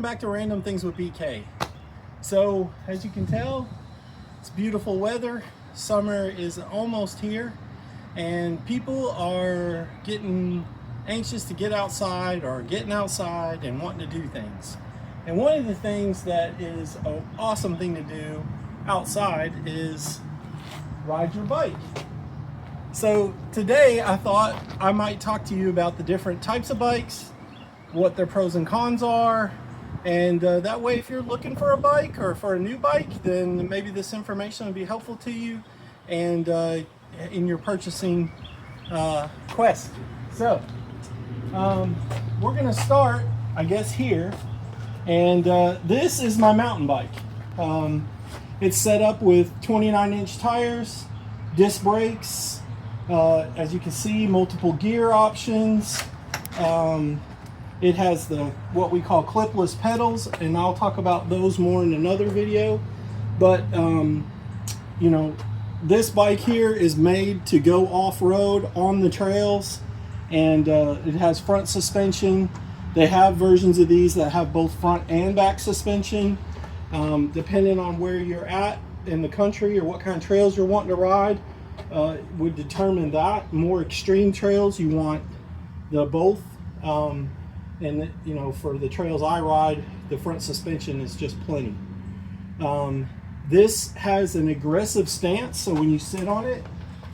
Back to Random Things with BK. So as you can tell, it's beautiful weather. Summer is almost here and people are getting anxious to get outside or getting outside and wanting to do things. And one of the things that is an awesome thing to do outside is ride your bike. So today I thought I might talk to you about the different types of bikes, what their pros and cons are. And that way, if you're looking for a bike or for a new bike, then maybe this information will be helpful to you and in your purchasing quest. So we're going to start, I guess, here. And this is my mountain bike. It's set up with 29-inch tires, disc brakes, as you can see, multiple gear options. It has what we call clipless pedals, and I'll talk about those more in another video. But you know, this bike here is made to go off-road on the trails, and it has front suspension. They have versions of these that have both front and back suspension, depending on where you're at in the country or what kind of trails you're wanting to ride. Would determine that. More extreme trails, you want the both. And you know, for the trails I ride, the front suspension is just plenty. This has an aggressive stance, so when you sit on it,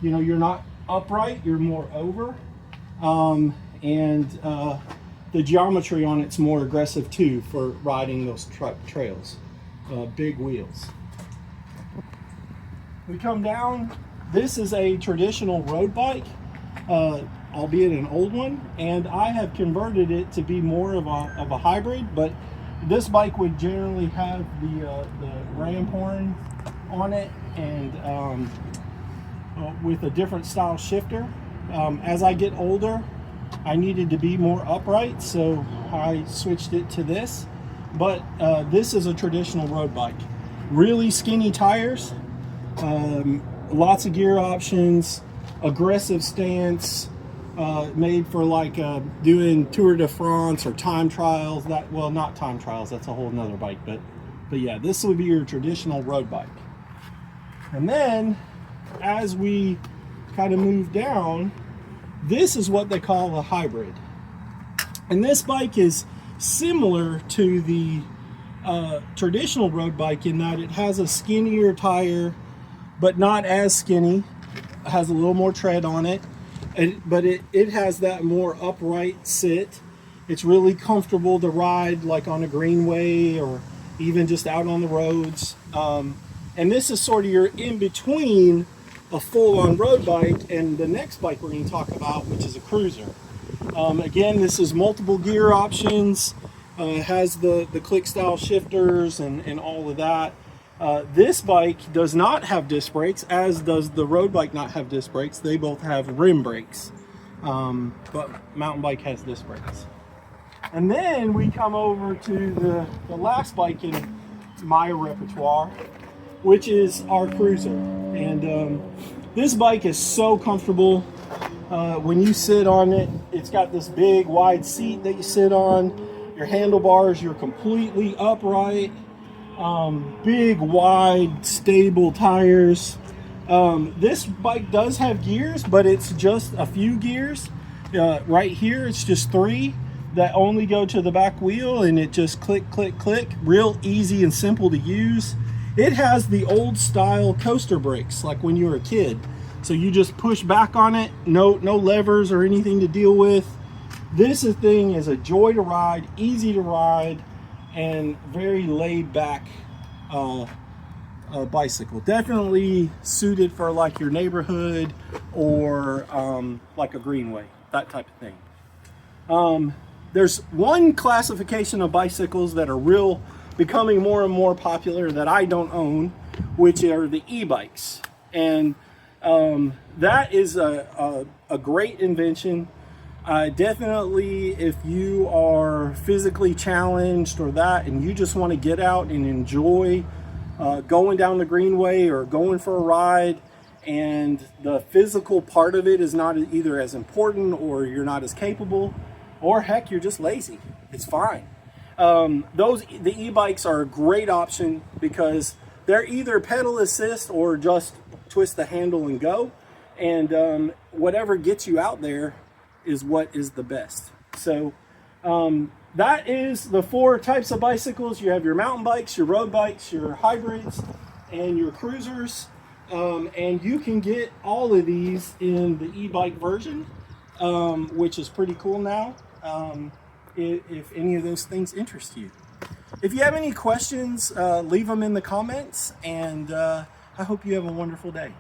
you know, you're not upright, you're more over. The geometry on it's more aggressive too for riding those trails. Big wheels. We come down. This is a traditional road bike. Albeit an old one, and I have converted it to be more of a hybrid, but this bike would generally have the ram horn on it and with a different style shifter. As I get older, I needed to be more upright, so I switched it to this, but this is a traditional road bike. Really skinny tires, lots of gear options, aggressive stance, made for like doing Tour de France or time trials. Well, not time trials, that's a whole nother bike, but yeah, this would be your traditional road bike. And then as we kind of move down, this is what they call a hybrid, and this bike is similar to the traditional road bike in that it has a skinnier tire, but not as skinny. It has a little more tread on it. But it has that more upright sit. It's really comfortable to ride like on a greenway or even just out on the roads. And this is sort of your in between a full-on road bike and the next bike we're going to talk about, which is a cruiser. Again, this is multiple gear options. It has the click style shifters and all of that. This bike does not have disc brakes, as does the road bike not have disc brakes. They both have rim brakes, but mountain bike has disc brakes. And then we come over to the last bike in my repertoire, which is our cruiser. And this bike is so comfortable. When you sit on it, it's got this big wide seat that you sit on. Your handlebars, you're completely upright. Big, wide, stable tires. This bike does have gears, but it's just a few gears. Right here, it's just 3 that only go to the back wheel, and it just click, click, click. Real easy and simple to use. It has the old style coaster brakes, like when you were a kid. So you just push back on it, no levers or anything to deal with. This thing is a joy to ride, easy to ride, and very laid back bicycle. Definitely suited for like your neighborhood or like a greenway, that type of thing. There's one classification of bicycles that are becoming more and more popular that I don't own, which are the e-bikes. And that is a great invention. Definitely, if you are physically challenged or that, and you just want to get out and enjoy going down the greenway or going for a ride, and the physical part of it is not either as important, or you're not as capable, or heck, you're just lazy. It's fine. The e-bikes are a great option because they're either pedal assist or just twist the handle and go, and whatever gets you out there is what is the best. So that is the 4 types of bicycles. You have your mountain bikes, your road bikes, your hybrids, and your cruisers. And you can get all of these in the e-bike version, which is pretty cool now, if any of those things interest you. If you have any questions, leave them in the comments, and I hope you have a wonderful day.